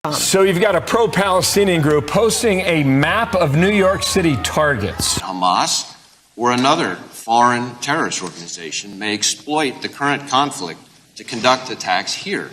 So you've got a pro-Palestinian group posting a map of New York City targets. Hamas or another foreign terrorist organization may exploit the current conflict to conduct attacks here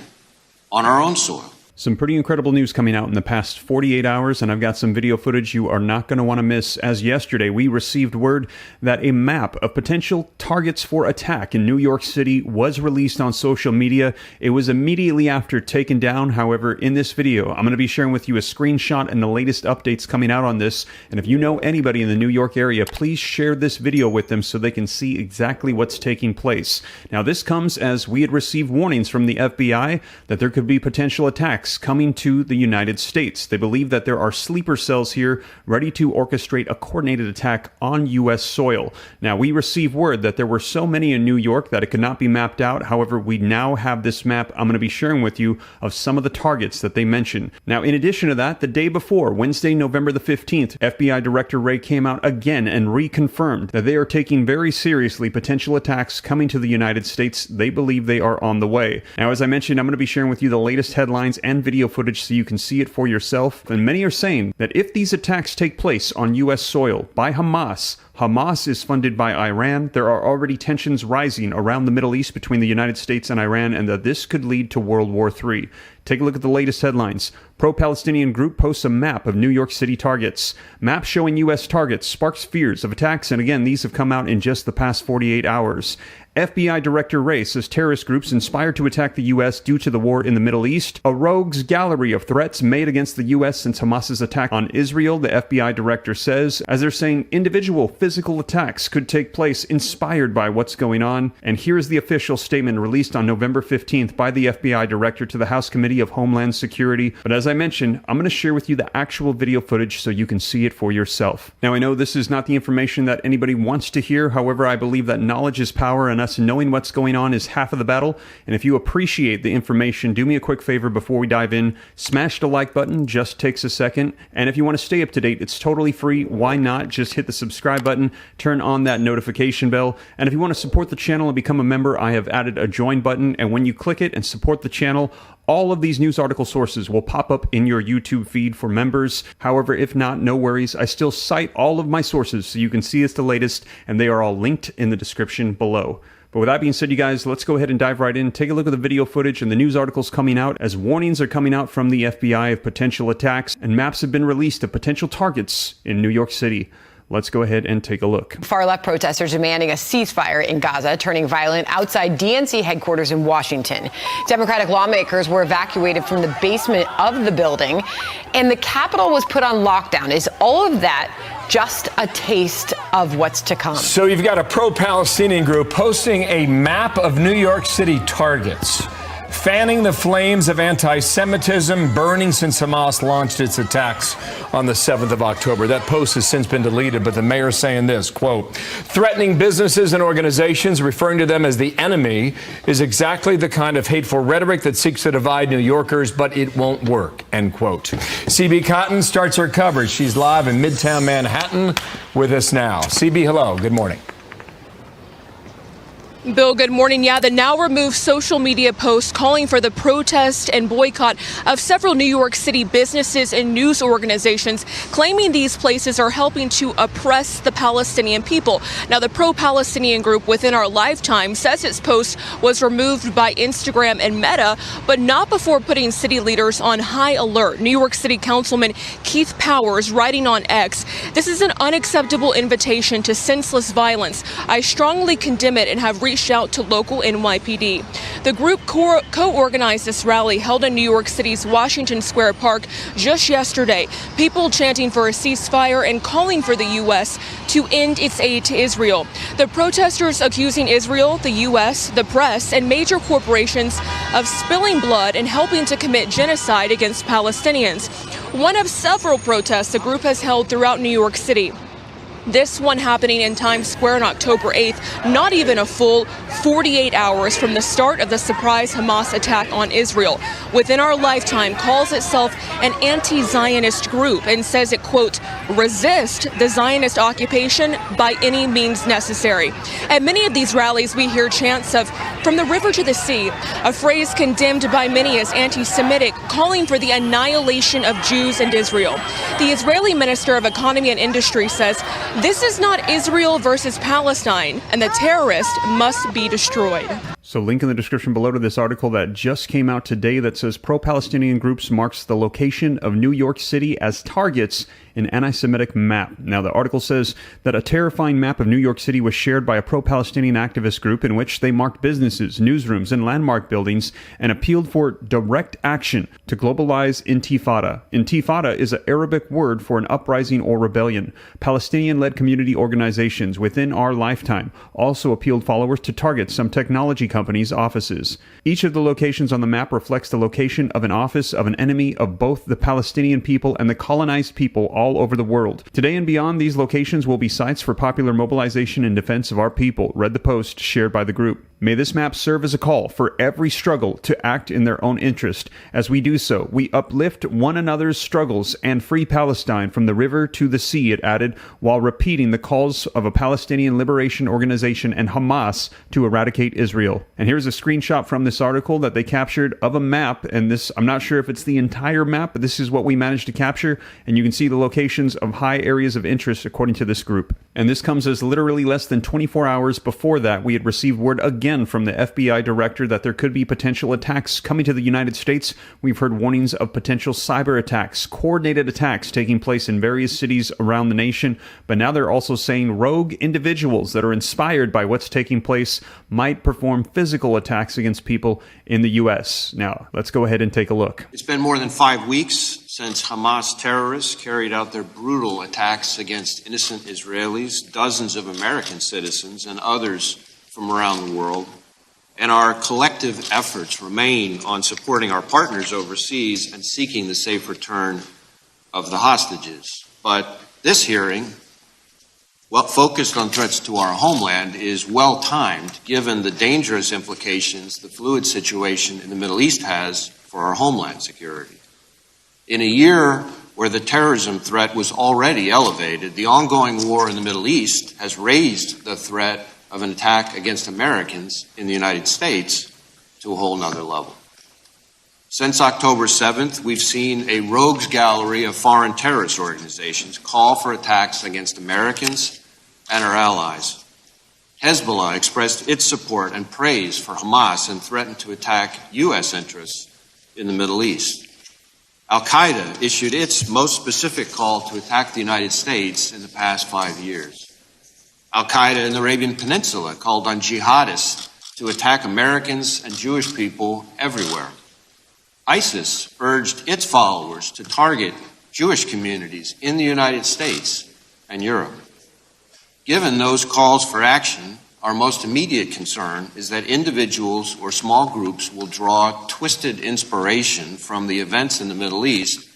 on our own soil. Some pretty incredible news coming out in the past 48 hours, and I've got some video footage you are not going to want to miss, as yesterday we received word that a map of potential targets for attack in New York City was released on social media. It was immediately after taken down. However, in this video, I'm going to be sharing with you a screenshot and the latest updates coming out on this, and if you know anybody in the New York area, please share this video with them so they can see exactly what's taking place. Now, this comes as we had received warnings from the FBI that there could be potential attacks coming to the United States. They believe that there are sleeper cells here ready to orchestrate a coordinated attack on U.S. soil. Now, we received word that there were so many in New York that it could not be mapped out. However, we now have this map I'm going to be sharing with you of some of the targets that they mentioned. Now, in addition to that, the day before, Wednesday, November the 15th, FBI Director Wray came out again and reconfirmed that they are taking very seriously potential attacks coming to the United States. They believe they are on the way. Now, as I mentioned, I'm going to be sharing with you the latest headlines and video footage so you can see it for yourself. And many are saying that if these attacks take place on U.S. soil by Hamas is funded by Iran. There are already tensions rising around the Middle East between the United States and Iran, and that this could lead to World War III. Take a look at the latest headlines. Pro-Palestinian group posts a map of New York City targets. Map showing U.S. targets sparks fears of attacks, and again, these have come out in just the past 48 hours. FBI Director Wray says terrorist groups inspired to attack the U.S. due to the war in the Middle East. A rogues gallery of threats made against the U.S. since Hamas's attack on Israel, the FBI director says, as they're saying individual physical attacks could take place inspired by what's going on. And here's the official statement released on November 15th by the FBI director to the House Committee of Homeland Security. But as I mentioned, I'm going to share with you the actual video footage so you can see it for yourself. Now, I know this is not the information that anybody wants to hear. However, I believe that knowledge is power, and us knowing what's going on is half of the battle. And if you appreciate the information, do me a quick favor before we dive in. Smash the like button, just takes a second. And if you want to stay up to date, it's totally free. Why not just hit the subscribe button, turn on that notification bell. And if you want to support the channel and become a member, I have added a join button. And when you click it and support the channel, all of these news article sources will pop up in your YouTube feed for members. However, if not, no worries. I still cite all of my sources so you can see it's the latest, and they are all linked in the description below. But with that being said, you guys, let's go ahead and dive right in. Take a look at the video footage and the news articles coming out as warnings are coming out from the FBI of potential attacks, and maps have been released of potential targets in New York City. Let's go ahead and take a look. Far-left protesters demanding a ceasefire in Gaza, turning violent outside DNC headquarters in Washington. Democratic lawmakers were evacuated from the basement of the building, and the Capitol was put on lockdown. Is all of that just a taste of what's to come? So you've got a pro-Palestinian group posting a map of New York City targets, fanning the flames of anti-Semitism burning since Hamas launched its attacks on the 7th of October. That post has since been deleted, but the mayor saying this, quote, threatening businesses and organizations, referring to them as the enemy, is exactly the kind of hateful rhetoric that seeks to divide New Yorkers, but it won't work, end quote. CB Cotton starts her coverage. She's live in Midtown Manhattan with us now. CB, hello. Good morning. Bill, good morning. Yeah, the now removed social media post calling for the protest and boycott of several New York City businesses and news organizations, claiming these places are helping to oppress the Palestinian people. Now, the pro-Palestinian group Within Our Lifetime says its post was removed by Instagram and Meta, but not before putting city leaders on high alert. New York City Councilman Keith Powers writing on X, "This is an unacceptable invitation to senseless violence. I strongly condemn it and have reached out to local NYPD." The group co-organized this rally held in New York City's Washington Square Park just yesterday. People chanting for a ceasefire and calling for the U.S. to end its aid to Israel. The protesters accusing Israel, the U.S., the press, and major corporations of spilling blood and helping to commit genocide against Palestinians. One of several protests the group has held throughout New York City. This one happening in Times Square on October 8th, not even a full 48 hours from the start of the surprise Hamas attack on Israel. Within Our Lifetime calls itself an anti-Zionist group and says it, quote, resist the Zionist occupation by any means necessary. At many of these rallies, we hear chants of "from the river to the sea," a phrase condemned by many as anti-Semitic, calling for the annihilation of Jews and Israel. The Israeli Minister of Economy and Industry says this is not Israel versus Palestine, and the terrorist must be destroyed. So link in the description below to this article that just came out today that says pro-Palestinian groups marks the location of New York City as targets in anti-Semitic map. Now, the article says that a terrifying map of New York City was shared by a pro-Palestinian activist group in which they marked businesses, newsrooms, and landmark buildings and appealed for direct action to globalize intifada. Intifada is an Arabic word for an uprising or rebellion. Palestinian-led community organizations within Our Lifetime also appealed followers to target some technology companies' offices. Each of the locations on the map reflects the location of an office of an enemy of both the Palestinian people and the colonized people all over the world. Today and beyond, these locations will be sites for popular mobilization in defense of our people, read the post shared by the group. May this map serve as a call for every struggle to act in their own interest. As we do so, we uplift one another's struggles and free Palestine from the river to the sea, it added, while repeating the calls of a Palestinian Liberation Organization and Hamas to eradicate Israel. And here's a screenshot from this article that they captured of a map, and this, I'm not sure if it's the entire map, but this is what we managed to capture, and you can see the locations of high areas of interest according to this group. And this comes as literally less than 24 hours before that we had received word again from the FBI director that there could be potential attacks coming to the United States. We've heard warnings of potential cyber attacks, coordinated attacks taking place in various cities around the nation, but now they're also saying rogue individuals that are inspired by what's taking place might perform physical attacks against people in the U.S. Now, let's go ahead and take a look. It's been more than 5 weeks since Hamas terrorists carried out their brutal attacks against innocent Israelis, dozens of American citizens, and others from around the world, and our collective efforts remain on supporting our partners overseas and seeking the safe return of the hostages. But this hearing, focused on threats to our homeland, is well-timed given the dangerous implications the fluid situation in the Middle East has for our homeland security. In a year where the terrorism threat was already elevated, the ongoing war in the Middle East has raised the threat of an attack against Americans in the United States to a whole nother level. Since October 7th, we've seen a rogues gallery of foreign terrorist organizations call for attacks against Americans and our allies. Hezbollah expressed its support and praise for Hamas and threatened to attack U.S. interests in the Middle East. Al-Qaeda issued its most specific call to attack the United States in the past 5 years. Al-Qaeda in the Arabian Peninsula called on jihadists to attack Americans and Jewish people everywhere. ISIS urged its followers to target Jewish communities in the United States and Europe. Given those calls for action, our most immediate concern is that individuals or small groups will draw twisted inspiration from the events in the Middle East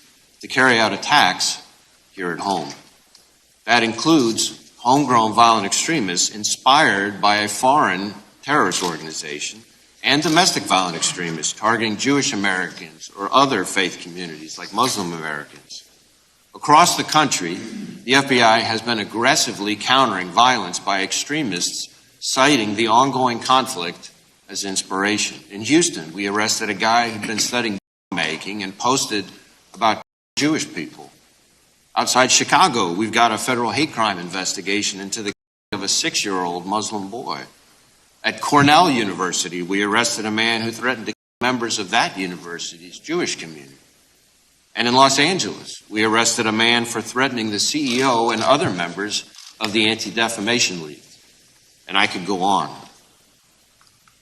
to carry out attacks here at home. That includes homegrown violent extremists inspired by a foreign terrorist organization and domestic violent extremists targeting Jewish Americans or other faith communities like Muslim Americans. Across the country, the FBI has been aggressively countering violence by extremists citing the ongoing conflict as inspiration. In Houston, we arrested a guy who'd been studying making and posted about Jewish people. Outside Chicago, we've got a federal hate crime investigation into the of a 6-year-old Muslim boy. At Cornell University, we arrested a man who threatened to kill members of that university's Jewish community. And in Los Angeles, we arrested a man for threatening the CEO and other members of the Anti-Defamation League. And I could go on.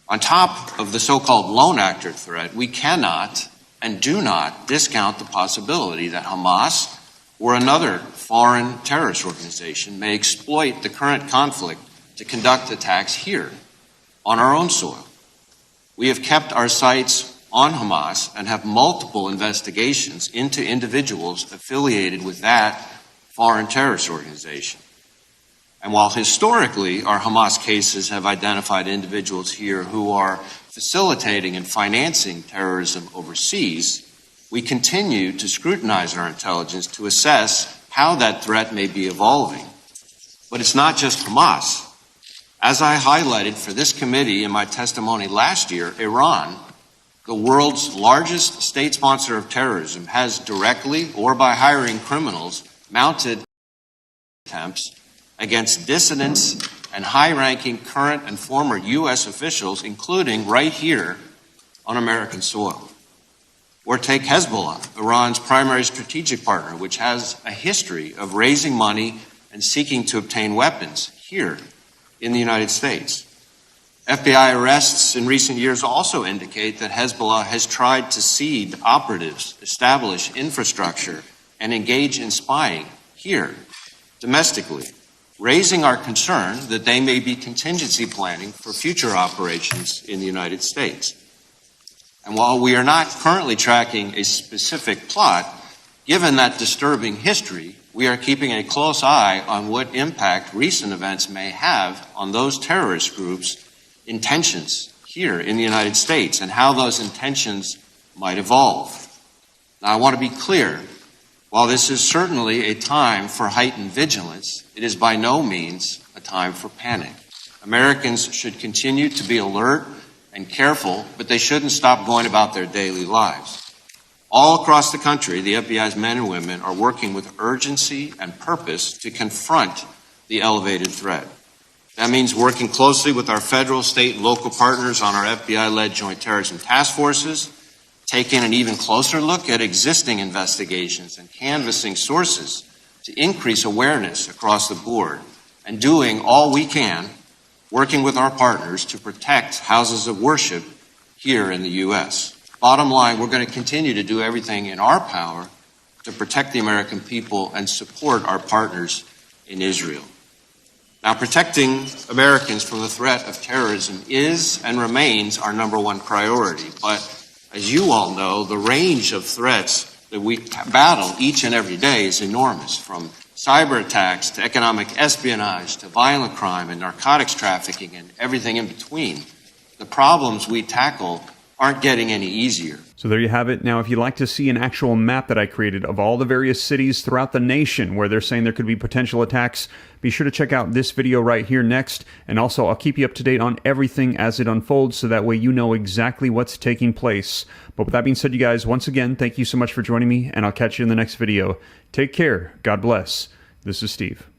On top of the so-called lone actor threat, we cannot and do not discount the possibility that Hamas or another foreign terrorist organization may exploit the current conflict to conduct attacks here on our own soil. We have kept our sights on Hamas and have multiple investigations into individuals affiliated with that foreign terrorist organization. And while historically our Hamas cases have identified individuals here who are facilitating and financing terrorism overseas, we continue to scrutinize our intelligence to assess how that threat may be evolving. But it's not just Hamas. As I highlighted for this committee in my testimony last year, Iran, the world's largest state sponsor of terrorism, has directly or by hiring criminals mounted attempts against dissidents and high-ranking current and former U.S. officials, including right here on American soil. Or take Hezbollah, Iran's primary strategic partner, which has a history of raising money and seeking to obtain weapons here in the United States. FBI arrests in recent years also indicate that Hezbollah has tried to seed operatives, establish infrastructure, and engage in spying here, domestically, raising our concern that they may be contingency planning for future operations in the United States. And while we are not currently tracking a specific plot, given that disturbing history, we are keeping a close eye on what impact recent events may have on those terrorist groups' intentions here in the United States and how those intentions might evolve. Now, I want to be clear. While this is certainly a time for heightened vigilance, it is by no means a time for panic. Americans should continue to be alert and careful, but they shouldn't stop going about their daily lives. All across the country, the FBI's men and women are working with urgency and purpose to confront the elevated threat. That means working closely with our federal, state, and local partners on our FBI-led joint terrorism task forces, taking an even closer look at existing investigations and canvassing sources to increase awareness across the board, and doing all we can, working with our partners to protect houses of worship here in the U.S. Bottom line, we're going to continue to do everything in our power to protect the American people and support our partners in Israel. Now, protecting Americans from the threat of terrorism is and remains our number one priority. But as you all know, the range of threats that we battle each and every day is enormous, from cyber attacks to economic espionage to violent crime and narcotics trafficking and everything in between. The problems we tackle aren't getting any easier. So there you have it. Now, if you'd like to see an actual map that I created of all the various cities throughout the nation where they're saying there could be potential attacks, be sure to check out this video right here next. And also, I'll keep you up to date on everything as it unfolds, so that way you know exactly what's taking place. But with that being said, you guys, once again, thank you so much for joining me, and I'll catch you in the next video. Take care. God bless. This is Steve.